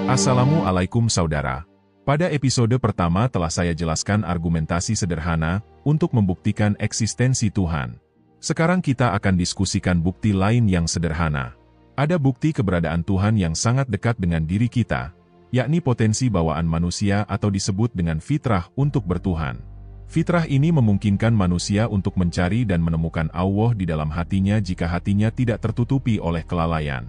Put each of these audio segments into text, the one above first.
Assalamualaikum saudara. Pada episode pertama telah saya jelaskan argumentasi sederhana untuk membuktikan eksistensi Tuhan. Sekarang kita akan diskusikan bukti lain yang sederhana. Ada bukti keberadaan Tuhan yang sangat dekat dengan diri kita, yakni potensi bawaan manusia atau disebut dengan fitrah untuk bertuhan. Fitrah ini memungkinkan manusia untuk mencari dan menemukan Allah di dalam hatinya jika hatinya tidak tertutupi oleh kelalaian.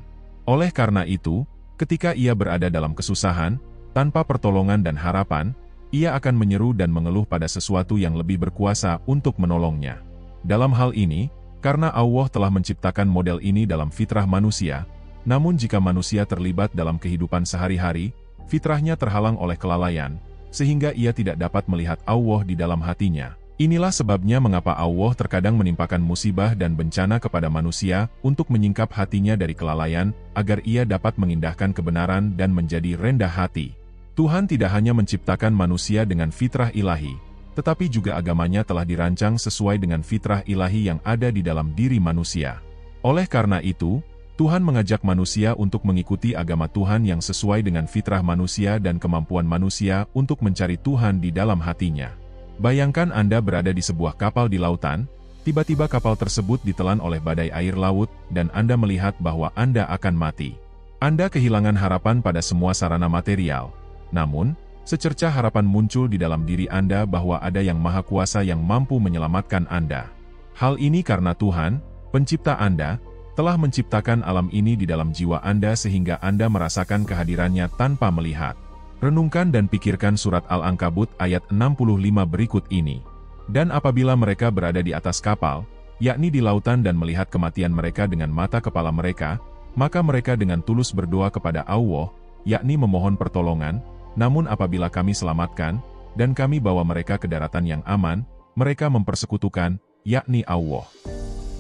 Oleh karena itu, ketika ia berada dalam kesusahan, tanpa pertolongan dan harapan, ia akan menyeru dan mengeluh pada sesuatu yang lebih berkuasa untuk menolongnya. Dalam hal ini, karena Allah telah menciptakan model ini dalam fitrah manusia, namun jika manusia terlibat dalam kehidupan sehari-hari, fitrahnya terhalang oleh kelalaian, sehingga ia tidak dapat melihat Allah di dalam hatinya. Inilah sebabnya mengapa Allah terkadang menimpakan musibah dan bencana kepada manusia untuk menyingkap hatinya dari kelalaian, agar ia dapat mengindahkan kebenaran dan menjadi rendah hati. Tuhan tidak hanya menciptakan manusia dengan fitrah ilahi, tetapi juga agamanya telah dirancang sesuai dengan fitrah ilahi yang ada di dalam diri manusia. Oleh karena itu, Tuhan mengajak manusia untuk mengikuti agama Tuhan yang sesuai dengan fitrah manusia dan kemampuan manusia untuk mencari Tuhan di dalam hatinya. Bayangkan Anda berada di sebuah kapal di lautan, tiba-tiba kapal tersebut ditelan oleh badai air laut, dan Anda melihat bahwa Anda akan mati. Anda kehilangan harapan pada semua sarana material. Namun, secercah harapan muncul di dalam diri Anda bahwa ada yang maha kuasa yang mampu menyelamatkan Anda. Hal ini karena Tuhan, pencipta Anda, telah menciptakan alam ini di dalam jiwa Anda sehingga Anda merasakan kehadirannya tanpa melihat. Renungkan dan pikirkan surat Al-Ankabut ayat 65 berikut ini. Dan apabila mereka berada di atas kapal, yakni di lautan dan melihat kematian mereka dengan mata kepala mereka, maka mereka dengan tulus berdoa kepada Allah, yakni memohon pertolongan, namun apabila kami selamatkan, dan kami bawa mereka ke daratan yang aman, mereka mempersekutukan, yakni Allah.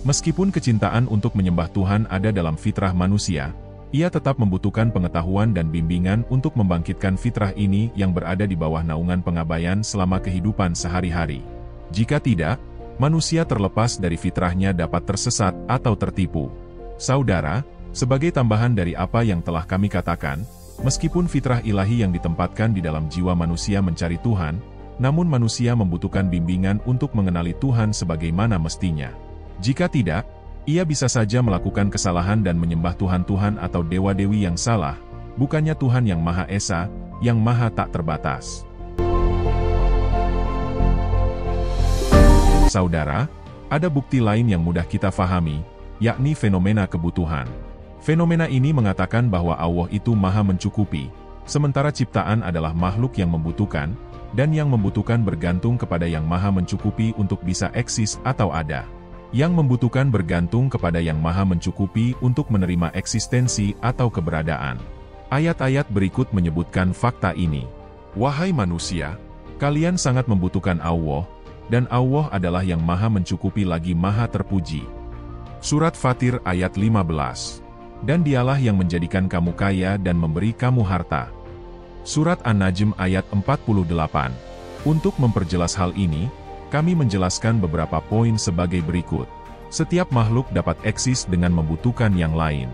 Meskipun kecintaan untuk menyembah Tuhan ada dalam fitrah manusia, ia tetap membutuhkan pengetahuan dan bimbingan untuk membangkitkan fitrah ini yang berada di bawah naungan pengabaian selama kehidupan sehari-hari. Jika tidak, manusia terlepas dari fitrahnya dapat tersesat atau tertipu. Saudara, sebagai tambahan dari apa yang telah kami katakan, meskipun fitrah ilahi yang ditempatkan di dalam jiwa manusia mencari Tuhan, namun manusia membutuhkan bimbingan untuk mengenali Tuhan sebagaimana mestinya. Jika tidak, ia bisa saja melakukan kesalahan dan menyembah Tuhan-Tuhan atau dewa-dewi yang salah, bukannya Tuhan yang Maha Esa, yang Maha tak terbatas. Saudara, ada bukti lain yang mudah kita fahami, yakni fenomena kebutuhan. Fenomena ini mengatakan bahwa Allah itu Maha mencukupi, sementara ciptaan adalah makhluk yang membutuhkan, dan yang membutuhkan bergantung kepada yang Maha mencukupi untuk bisa eksis atau ada. Yang membutuhkan bergantung kepada yang Maha mencukupi untuk menerima eksistensi atau keberadaan. Ayat-ayat berikut menyebutkan fakta ini. Wahai manusia, kalian sangat membutuhkan Allah, dan Allah adalah yang Maha mencukupi lagi Maha terpuji. Surat Fatir ayat 15. Dan dialah yang menjadikan kamu kaya dan memberi kamu harta. Surat An-Najm ayat 48. Untuk memperjelas hal ini, kami menjelaskan beberapa poin sebagai berikut. Setiap makhluk dapat eksis dengan membutuhkan yang lain.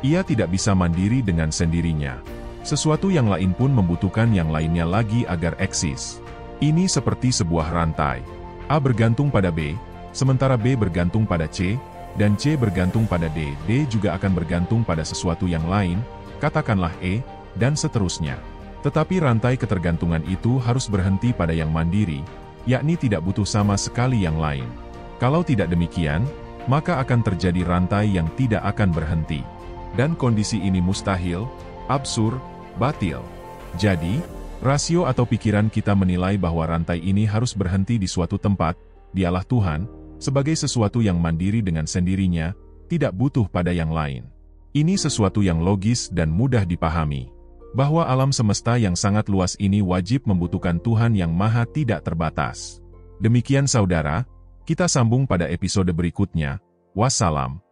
Ia tidak bisa mandiri dengan sendirinya. Sesuatu yang lain pun membutuhkan yang lainnya lagi agar eksis. Ini seperti sebuah rantai. A bergantung pada B, sementara B bergantung pada C, dan C bergantung pada D. D juga akan bergantung pada sesuatu yang lain, katakanlah E, dan seterusnya. Tetapi rantai ketergantungan itu harus berhenti pada yang mandiri, yakni tidak butuh sama sekali yang lain. Kalau tidak demikian, maka akan terjadi rantai yang tidak akan berhenti. Dan kondisi ini mustahil, absurd, batil. Jadi, rasio atau pikiran kita menilai bahwa rantai ini harus berhenti di suatu tempat, dialah Tuhan, sebagai sesuatu yang mandiri dengan sendirinya, tidak butuh pada yang lain. Ini sesuatu yang logis dan mudah dipahami. Bahwa alam semesta yang sangat luas ini wajib membutuhkan Tuhan yang Maha tidak terbatas. Demikian saudara, kita sambung pada episode berikutnya. Wassalam.